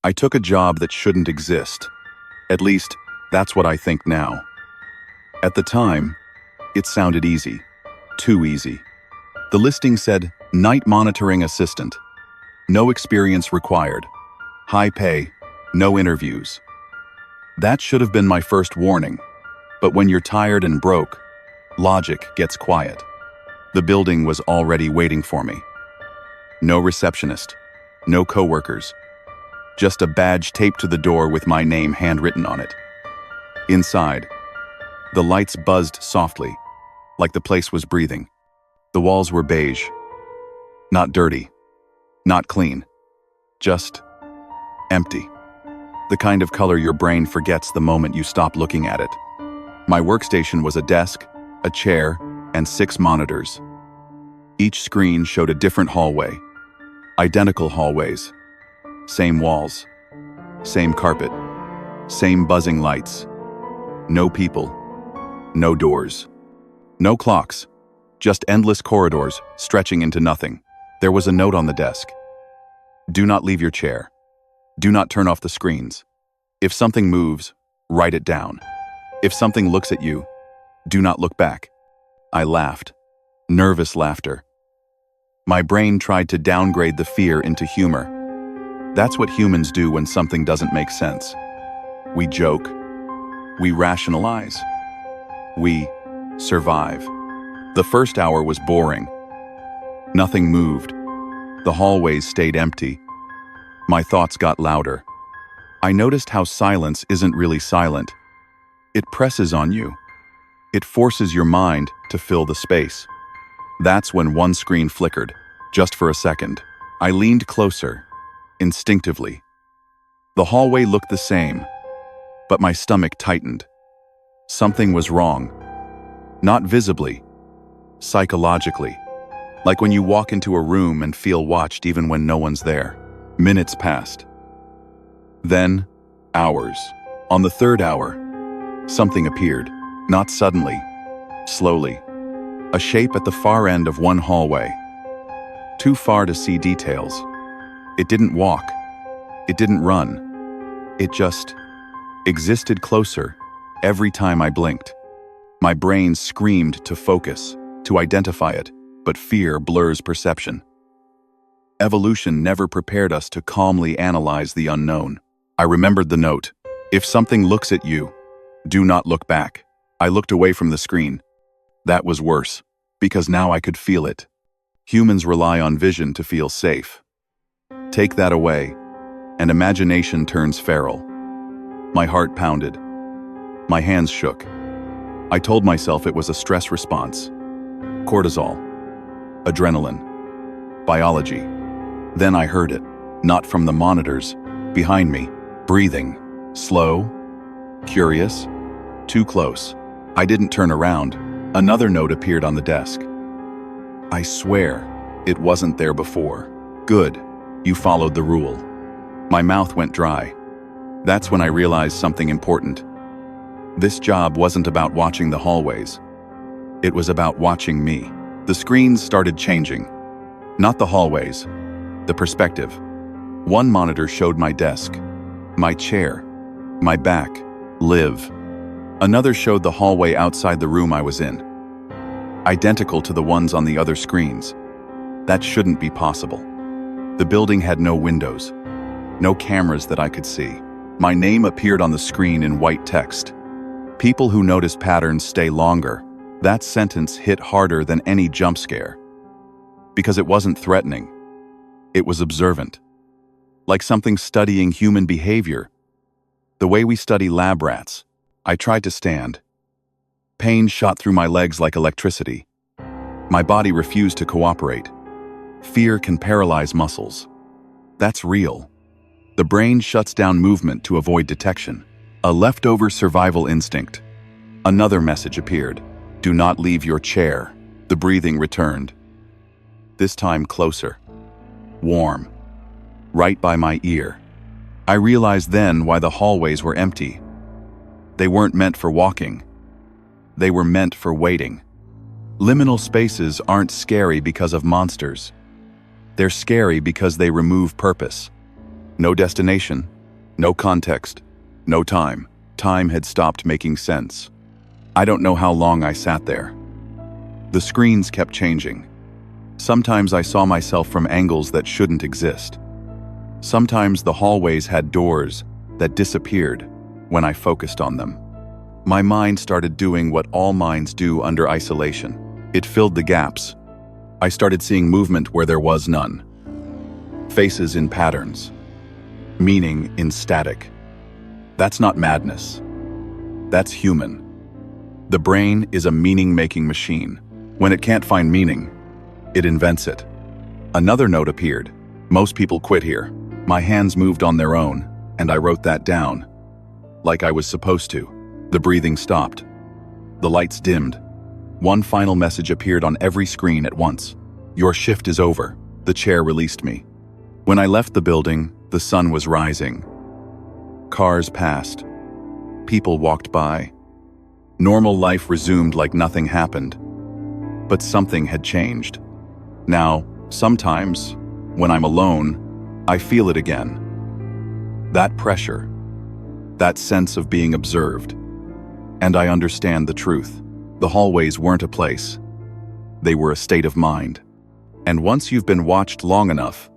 I took a job that shouldn't exist. At least, that's what I think now. At the time, it sounded easy. Too easy. The listing said, night monitoring assistant. No experience required. High pay, no interviews. That should have been my first warning. But when you're tired and broke, logic gets quiet. The building was already waiting for me. No receptionist, no coworkers. Just a badge taped to the door with my name handwritten on it. Inside, the lights buzzed softly, like the place was breathing. The walls were beige. Not dirty. Not clean. Just empty. The kind of color your brain forgets the moment you stop looking at it. My workstation was a desk, a chair, and 6 monitors. Each screen showed a different hallway. Identical hallways. Same walls. Same carpet. Same buzzing lights. No people. No doors. No clocks. Just endless corridors stretching into nothing. There was a note on the desk. Do not leave your chair. Do not turn off the screens. If something moves, write it down. If something looks at you, do not look back. I laughed. Nervous laughter. My brain tried to downgrade the fear into humor. That's what humans do when something doesn't make sense. We joke. We rationalize. We survive. The first hour was boring. Nothing moved. The hallways stayed empty. My thoughts got louder. I noticed how silence isn't really silent. It presses on you. It forces your mind to fill the space. That's when one screen flickered, just for a second. I leaned closer, instinctively. The hallway looked the same, but my stomach tightened. Something was wrong. Not visibly, psychologically. Like when you walk into a room and feel watched even when no one's there. Minutes passed. Then, hours. On the 3rd hour, something appeared. Not suddenly, slowly. A shape at the far end of one hallway. Too far to see details. It didn't walk. It didn't run. It just existed closer every time I blinked. My brain screamed to focus, to identify it, but fear blurs perception. Evolution never prepared us to calmly analyze the unknown. I remembered the note. If something looks at you, do not look back. I looked away from the screen. That was worse, because now I could feel it. Humans rely on vision to feel safe. Take that away, and imagination turns feral. My heart pounded. My hands shook. I told myself it was a stress response. Cortisol. Adrenaline. Biology. Then I heard it, not from the monitors, behind me, breathing. Slow. Curious. Too close. I didn't turn around. Another note appeared on the desk. I swear, it wasn't there before. Good. You followed the rule. My mouth went dry. That's when I realized something important. This job wasn't about watching the hallways. It was about watching me. The screens started changing. Not the hallways. The perspective. One monitor showed my desk, my chair, my back, live. Another showed the hallway outside the room I was in. Identical to the ones on the other screens. That shouldn't be possible. The building had no windows, no cameras that I could see. My name appeared on the screen in white text. People who notice patterns stay longer. That sentence hit harder than any jump scare. Because it wasn't threatening. It was observant. Like something studying human behavior. The way we study lab rats. I tried to stand. Pain shot through my legs like electricity. My body refused to cooperate. Fear can paralyze muscles. That's real. The brain shuts down movement to avoid detection. A leftover survival instinct. Another message appeared. Do not leave your chair. The breathing returned. This time closer. Warm. Right by my ear. I realized then why the hallways were empty. They weren't meant for walking. They were meant for waiting. Liminal spaces aren't scary because of monsters. They're scary because they remove purpose. No destination, no context, no time. Time had stopped making sense. I don't know how long I sat there. The screens kept changing. Sometimes I saw myself from angles that shouldn't exist. Sometimes the hallways had doors that disappeared when I focused on them. My mind started doing what all minds do under isolation. It filled the gaps. I started seeing movement where there was none. Faces in patterns. Meaning in static. That's not madness. That's human. The brain is a meaning-making machine. When it can't find meaning, it invents it. Another note appeared. Most people quit here. My hands moved on their own, and I wrote that down. Like I was supposed to. The breathing stopped. The lights dimmed. One final message appeared on every screen at once. Your shift is over. The chair released me. When I left the building, the sun was rising. Cars passed. People walked by. Normal life resumed like nothing happened. But something had changed. Now, sometimes, when I'm alone, I feel it again. That pressure. That sense of being observed. And I understand the truth. The hallways weren't a place. They were a state of mind. And once you've been watched long enough,